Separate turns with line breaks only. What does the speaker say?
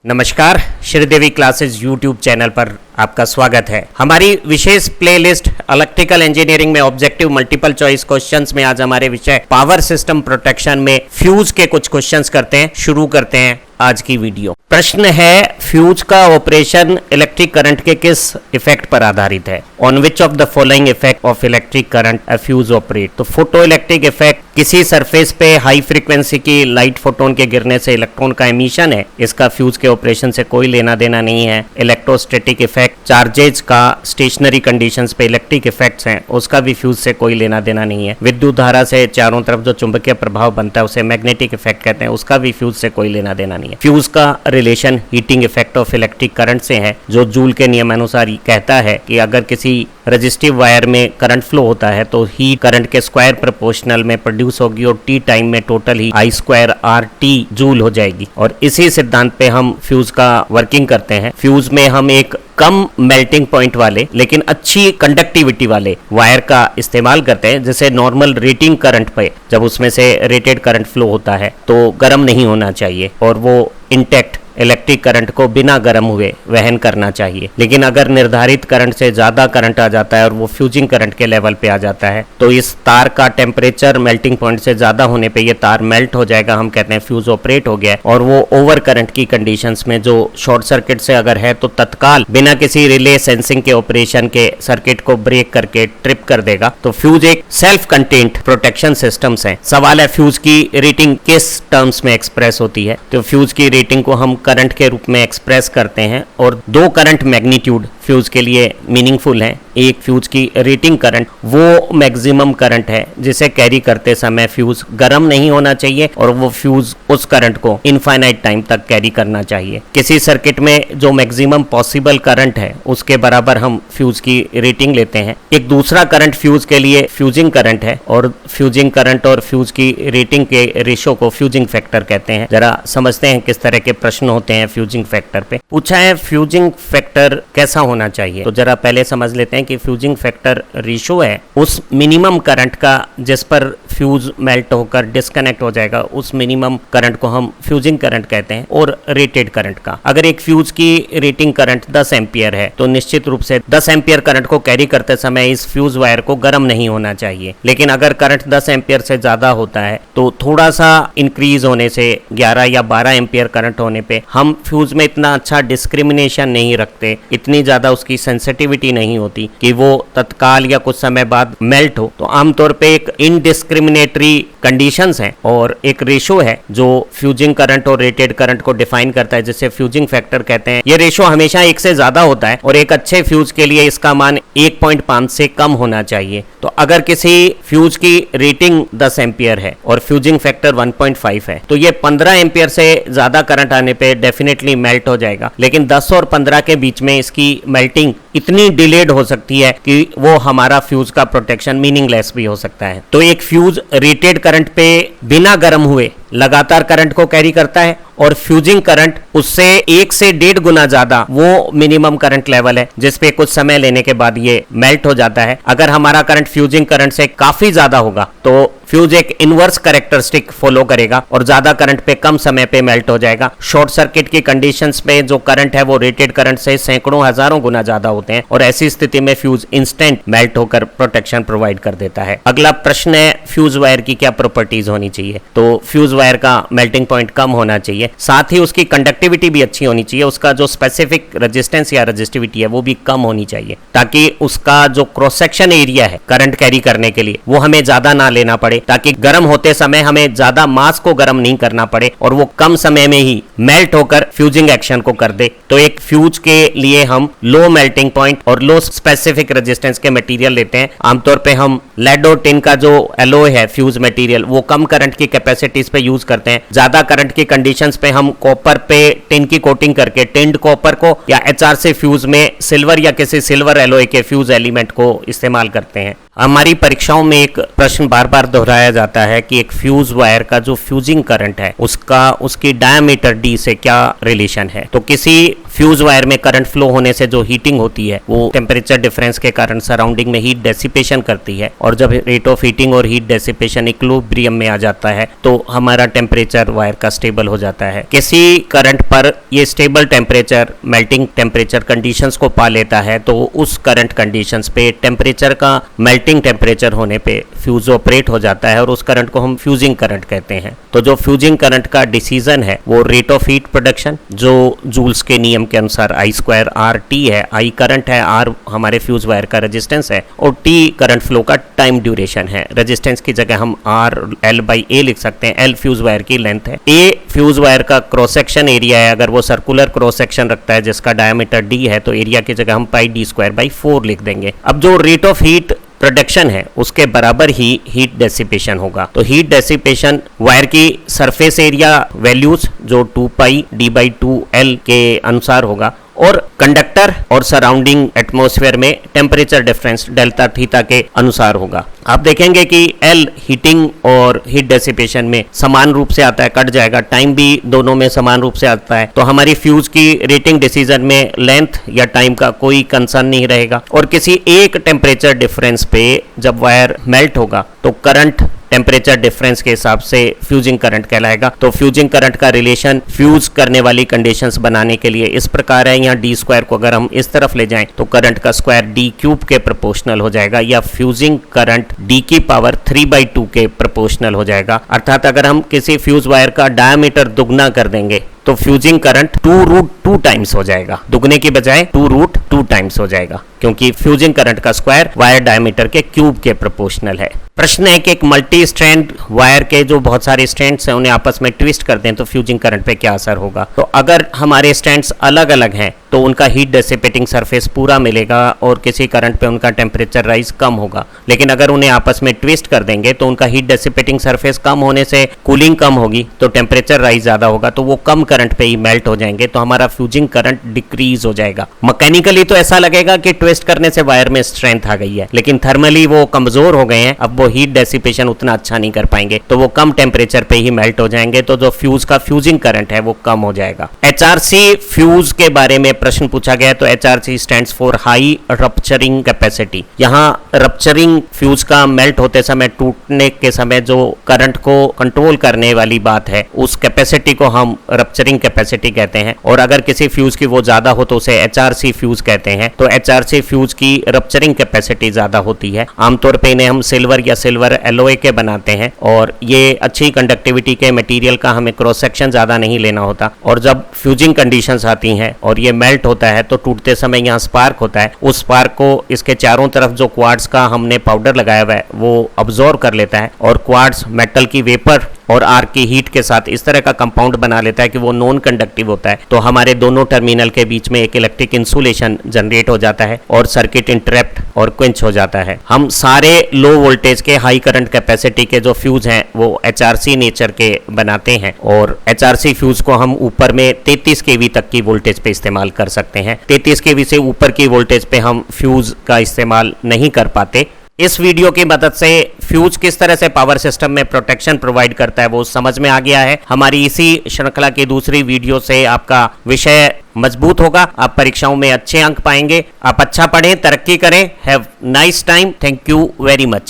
नमस्कार, Sridevi classes YouTube channel पर आपका स्वागत है। हमारी विशेष प्लेलिस्ट इलेक्ट्रिकल इंजीनियरिंग में ऑब्जेक्टिव मल्टीपल चॉइस क्वेश्चंस में आज हमारे विषय पावर सिस्टम प्रोटेक्शन में फ्यूज के कुछ क्वेश्चंस करते हैं। शुरू करते हैं आज की वीडियो। प्रश्न है, फ्यूज का ऑपरेशन इलेक्ट्रिक करंट के किस इफेक्ट पर आधारित है? On which of the following effect of electric current a fuse operate? तो फोटो इलेक्ट्रिक इफेक्ट, किसी सरफेस पे हाई फ्रीक्वेंसी की लाइट फोटोन के गिरने से इलेक्ट्रॉन का एमिशन है, इसका फ्यूज के ऑपरेशन से कोई लेना देना नहीं है। इलेक्ट्रोस्टैटिक इफेक्ट, चार्जेज का स्टेशनरी कंडीशंस पे इलेक्ट्रिक इफेक्ट्स हैं, उसका भी फ्यूज से कोई लेना देना नहीं है। विद्युत धारा से चारों तरफ जो चुंबकीय प्रभाव बनता है उसे मैग्नेटिक इफेक्ट कहते हैं, उसका भी फ्यूज से कोई लेना देना नहीं है। फ्यूज का relation heating effect of electric current से है, जो जूल के नियमानुसार कहता है कि अगर किसी रेजिस्टिव वायर में करंट फ्लो होता है तो हीट करंट के स्क्वायर प्रोपोर्शनल में प्रोड्यूस होगी और टी टाइम में टोटल ही आई स्क्वायर आर टी जूल हो जाएगी। और इसी सिद्धांत पे हम फ्यूज का वर्किंग करते हैं। फ्यूज में हम एक कम मेल्टिंग पॉइंट वाले लेकिन अच्छी कंडक्टिविटी वाले वायर का इस्तेमाल करते हैं। जैसे नॉर्मल रेटिंग करंट पे जब उसमें से रेटेड करंट फ्लो होता है तो गर्म नहीं होना चाहिए और वो इंटैक्ट इलेक्ट्रिक करंट को बिना गर्म हुए वहन करना चाहिए। लेकिन अगर निर्धारित करंट से ज्यादा करंट आ जाता है और वो फ्यूजिंग करंट के लेवल पे आ जाता है तो इस तार का टेम्परेचर मेल्टिंग पॉइंट से ज्यादा होने पे ये तार मेल्ट हो जाएगा। हम कहते हैं फ्यूज ऑपरेट हो गया और वो ओवर करंट की कंडीशंस में जो शॉर्ट सर्किट से अगर है तो तत्काल बिना किसी रिले सेंसिंग के ऑपरेशन के सर्किट को ब्रेक करके ट्रिप कर देगा। तो फ्यूज एक सेल्फ कंटेंट प्रोटेक्शन सिस्टम्स है। सवाल है फ्यूज की रेटिंग किस टर्म्स में एक्सप्रेस होती है? तो फ्यूज की रेटिंग को हम करंट के रूप में एक्सप्रेस करते हैं और दो करंट मैग्नीट्यूड फ्यूज के लिए मीनिंगफुल है। एक फ्यूज की रेटिंग करंट वो मैक्सिमम करंट है जिसे कैरी करते समय फ्यूज गर्म नहीं होना चाहिए और वो फ्यूज उस करंट को इनफाइनाइट टाइम तक कैरी करना चाहिए। किसी सर्किट में जो मैक्सिमम पॉसिबल करंट है उसके बराबर हम फ्यूज की रेटिंग लेते हैं। एक दूसरा करंट फ्यूज के लिए फ्यूजिंग करंट है और फ्यूजिंग करंट और फ्यूज की रेटिंग के रेशो को फ्यूजिंग फैक्टर कहते हैं। जरा समझते हैं किस तरह के प्रश्न होते हैं फ्यूजिंग फैक्टर पे। पूछा है फ्यूजिंग फैक्टर कैसा होना चाहिए, तो जरा पहले समझ लेते हैं कि फ्यूजिंग फैक्टर रेशो है उस मिनिमम करंट का जिस पर फ्यूज मेल्ट होकर डिस्कनेक्ट हो जाएगा, उस मिनिमम करंट को हम फ्यूजिंग करंट कहते हैं, और रेटेड करंट का। अगर एक फ्यूज की रेटिंग करंट 10 एम्पियर है तो निश्चित रूप से 10 एम्पियर करंट को कैरी करते समय इस फ्यूज वायर को गर्म नहीं होना चाहिए। लेकिन अगर करंट 10 एम्पियर से ज्यादा होता है तो थोड़ा सा इंक्रीज होने से 11 या 12 एम्पियर करंट होने पे हम फ्यूज में इतना अच्छा डिस्क्रिमिनेशन नहीं रखते, इतनी ज्यादा उसकी सेंसिटिविटी नहीं होती कि वो तत्काल या कुछ समय बाद मेल्ट हो। तो आमतौर पे एक इनडिस्क्रिमिनेटरी कंडीशंस हैं और एक रेशो है जो फ्यूजिंग करंट और रेटेड करंट को डिफाइन करता है, जिसे फ्यूजिंग फैक्टर कहते हैं। ये रेशो हमेशा 1 से ज्यादा होता है और एक अच्छे फ्यूज के लिए इसका मान 1.5 से कम होना चाहिए। तो अगर किसी फ्यूज की रेटिंग 10 एम्पियर है और फ्यूजिंग फैक्टर 1.5 है तो ये 15 एम्पियर से ज्यादा करंट आने पे डेफिनेटली मेल्ट हो जाएगा। लेकिन 10 और 15 के बीच में इसकी मेल्टिंग इतनी डिलेड हो सकती है कि वो हमारा फ्यूज का प्रोटेक्शन मीनिंगलेस भी हो सकता है। तो एक फ्यूज रेटेड करंट पे बिना गर्म हुए लगातार करंट को कैरी करता है और फ्यूजिंग करंट उससे 1 से 1.5 गुना ज्यादा वो मिनिमम करंट लेवल है जिसपे कुछ समय लेने के बाद ये मेल्ट हो जाता है। अगर हमारा करंट फ्यूजिंग करंट से काफी ज्यादा होगा तो फ्यूज एक इनवर्स कैरेक्टरिस्टिक फॉलो करेगा और ज्यादा करंट पे कम समय पे मेल्ट हो जाएगा। शॉर्ट सर्किट की कंडीशंस पे जो करंट है वो रेटेड करंट से सैकड़ों हजारों गुना ज्यादा होते हैं और ऐसी स्थिति में फ्यूज इंस्टेंट मेल्ट होकर प्रोटेक्शन प्रोवाइड कर देता है। अगला प्रश्न है फ्यूज वायर की क्या प्रॉपर्टीज होनी चाहिए? तो फ्यूज वायर का मेल्टिंग पॉइंट कम होना चाहिए, साथ ही उसकी कंडक्टिविटी भी अच्छी होनी चाहिए। उसका जो स्पेसिफिक रेजिस्टेंस या रेजिस्टिविटी है वो भी कम होनी चाहिए ताकि उसका जो क्रॉस सेक्शन एरिया है करंट कैरी करने के लिए वो हमें ज्यादा ना लेना पड़े, ताकि गर्म होते समय हमें ज्यादा मास को गर्म नहीं करना पड़े और वो कम समय में ही मेल्ट होकर फ्यूजिंग एक्शन को कर दे। तो एक फ्यूज के लिए हम लो मेल्टिंग पॉइंट और लो स्पेसिफिक रेजिस्टेंस के मटेरियल लेते हैं। आमतौर पे हम लेड और टिन का जो एलॉय है फ्यूज मटेरियल वो कम करंट की कैपेसिटीज पे यूज करते हैं। ज्यादा करंट की कंडीशंस पे हम कॉपर पे टिन की कोटिंग करके टिन्ड कॉपर को या HR से फ्यूज में सिल्वर या किसी सिल्वर एलॉय के फ्यूज एलिमेंट को इस्तेमाल करते हैं। हमारी परीक्षाओं में एक प्रश्न बार बार दोहराया जाता है कि एक फ्यूज वायर का जो फ्यूजिंग करंट है उसकी डायमीटर डी से क्या रिलेशन है। तो किसी फ्यूज वायर में करंट फ्लो होने से जो हीटिंग होती है वो टेम्परेचर डिफरेंस के कारण सराउंडिंग में हीट डेसिपेशन करती है, और जब रेट ऑफ हीटिंग और हीट डेसिपेशन इक्विलिब्रियम में आ जाता है तो हमारा टेम्परेचर वायर का स्टेबल हो जाता है। किसी करंट पर ये stable temperature melting temperature conditions को पा लेता है तो उस करंट कंडीशंस पे टेम्परेचर का मेल्टिंग टेम्परेचर होने पे फ्यूज ऑपरेट हो जाता है और उस करंट को हम फ्यूजिंग करंट कहते हैं। तो जो फ्यूजिंग करंट का डिसीजन है वो रेट ऑफ हीट प्रोडक्शन, जो जूल्स के नियम के अनुसार आई स्क्वायर आर टी है, आई करंट है, आर हमारे फ्यूज वायर का रेजिस्टेंस है और टी करंट फ्लो का टाइम ड्यूरेशन है। रेजिस्टेंस की जगह हम आर एल बाई ए लिख सकते हैं। एल फ्यूज वायर की लेंथ है, ए फ्यूज वायर का क्रॉस सेक्शन एरिया है। अगर वो सर्कुलर क्रॉस सेक्शन रखता है जिसका डायमीटर डी है तो एरिया की जगह हम पाई डी स्क्वायर बाई 4 लिख देंगे। अब जो रेट ऑफ हीट प्रोडक्शन है उसके बराबर ही हीट डेसिपेशन होगा। तो हीट डेसिपेशन वायर की सरफेस एरिया वैल्यूज जो 2 पाई डी बाई 2 के अनुसार होगा और कंडक्टर और सराउंडिंग एटमॉस्फेयर में टेम्परेचर डिफरेंस डेल्टा थीटा के अनुसार होगा। आप देखेंगे कि एल हीटिंग और हीट डेसिपेशन में समान रूप से आता है, कट जाएगा, टाइम भी दोनों में समान रूप से आता है। तो हमारी फ्यूज की रेटिंग डिसीजन में लेंथ या टाइम का कोई कंसर्न नहीं रहेगा और किसी एक टेम्परेचर डिफरेंस पे जब वायर मेल्ट होगा तो करंट टेम्परेचर डिफरेंस के हिसाब से फ्यूजिंग करंट कहलाएगा। तो फ्यूजिंग करंट का रिलेशन फ्यूज करने वाली कंडीशंस बनाने के लिए इस प्रकार है। यहाँ डी स्क्वायर को अगर हम इस तरफ ले जाएं तो करंट का स्क्वायर डी क्यूब के प्रोपोर्शनल हो जाएगा या फ्यूजिंग करंट डी की पावर 3/2 के प्रोपोर्शनल हो जाएगा। अर्थात अगर हम किसी फ्यूज वायर का डायमीटर दुगना कर देंगे तो फ्यूजिंग करंट 2√2 टाइम्स हो जाएगा, दुगने की बजाय 2√2 टाइम्स हो जाएगा, क्योंकि फ्यूजिंग करंट का स्क्वायर वायर डायमीटर के क्यूब के प्रोपोर्शनल है। प्रश्न है कि एक मल्टी स्ट्रैंड वायर के जो बहुत सारे स्ट्रैंड्स हैं उन्हें आपस में ट्विस्ट कर दें तो फ्यूजिंग करंट पे क्या असर होगा। तो अगर हमारे स्ट्रैंड्स अलग अलग हैं तो उनका हीट डेसिपेटिंग सरफेस पूरा मिलेगा और किसी करंट पे उनका टेम्परेचर राइज कम होगा। लेकिन अगर उन्हें आपस में ट्विस्ट कर देंगे तो उनका हीट डेसिपेटिंग सरफेस कम होने से कूलिंग कम होगी तो टेम्परेचर राइज ज़्यादा होगा, तो वो कम करंट पे ही मेल्ट हो जाएंगे, तो हमारा फ्यूजिंग करंट डिक्रीज हो जाएगा। मैकेनिकली तो ऐसा लगेगा कि ट्विस्ट करने से वायर में स्ट्रेंथ आ गई है, लेकिन थर्मली वो कमजोर हो गए हैं, अब वो हीट डेसिपेशन उतना अच्छा नहीं कर पाएंगे तो वो कम टेम्परेचर पे ही मेल्ट हो जाएंगे, तो जो फ्यूज का फ्यूजिंग करंट है वो कम हो जाएगा। एचआरसी फ्यूज के बारे में प्रश्न पूछा गया तो HRC stands for high rupturing capacity. यहाँ रप्चरिंग फ्यूज का मेल्ट होते समय, टूटने के समय जो करंट को कंट्रोल करने वाली बात है उस कैपेसिटी को हम रप्चरिंग कैपेसिटी कहते हैं, और अगर किसी फ्यूज की वो ज्यादा हो तो उसे एचआरसी फ्यूज कहते हैं। तो एचआरसी फ्यूज की रप्चरिंग कैपेसिटी ज्यादा होती है। आमतौर पे इन्हें हम सिल्वर या सिल्वर एलॉय के बनाते हैं और ये अच्छी कंडक्टिविटी के मटेरियल का हमें क्रॉस सेक्शन ज्यादा नहीं लेना होता, और जब फ्यूजिंग कंडीशंस आती हैं और ये मेल्ट होता है तो टूटते समय यहाँ स्पार्क होता है, उस स्पार्क को इसके चारों तरफ जो क्वार्ट्ज का हमने पाउडर लगाया हुआ है वो अब्जॉर्ब कर लेता है और क्वार्ट्ज मेटल की वेपर और आर्क की हीट के साथ इस तरह का कंपाउंड बना लेता है कि वो नॉन कंडक्टिव होता है। तो हमारे दोनों टर्मिनल के बीच में एक इलेक्ट्रिक इंसुलेशन जनरेट हो जाता है और सर्किट इंटरप्ट और क्विंच हो जाता है। हम सारे लो वोल्टेज के हाई करंट कैपेसिटी के जो फ्यूज हैं वो एचआरसी नेचर के बनाते हैं, और एचआरसी फ्यूज को हम ऊपर में 33 केवी तक की वोल्टेज पे इस्तेमाल कर सकते हैं। 33 केवी से ऊपर की वोल्टेज पे हम फ्यूज का इस्तेमाल नहीं कर पाते। इस वीडियो की मदद से फ्यूज किस तरह से पावर सिस्टम में प्रोटेक्शन प्रोवाइड करता है वो समझ में आ गया है। हमारी इसी श्रृंखला की दूसरी वीडियो से आपका विषय मजबूत होगा, आप परीक्षाओं में अच्छे अंक पाएंगे। आप अच्छा पढ़ें, तरक्की करें। Have nice time. Thank you very much.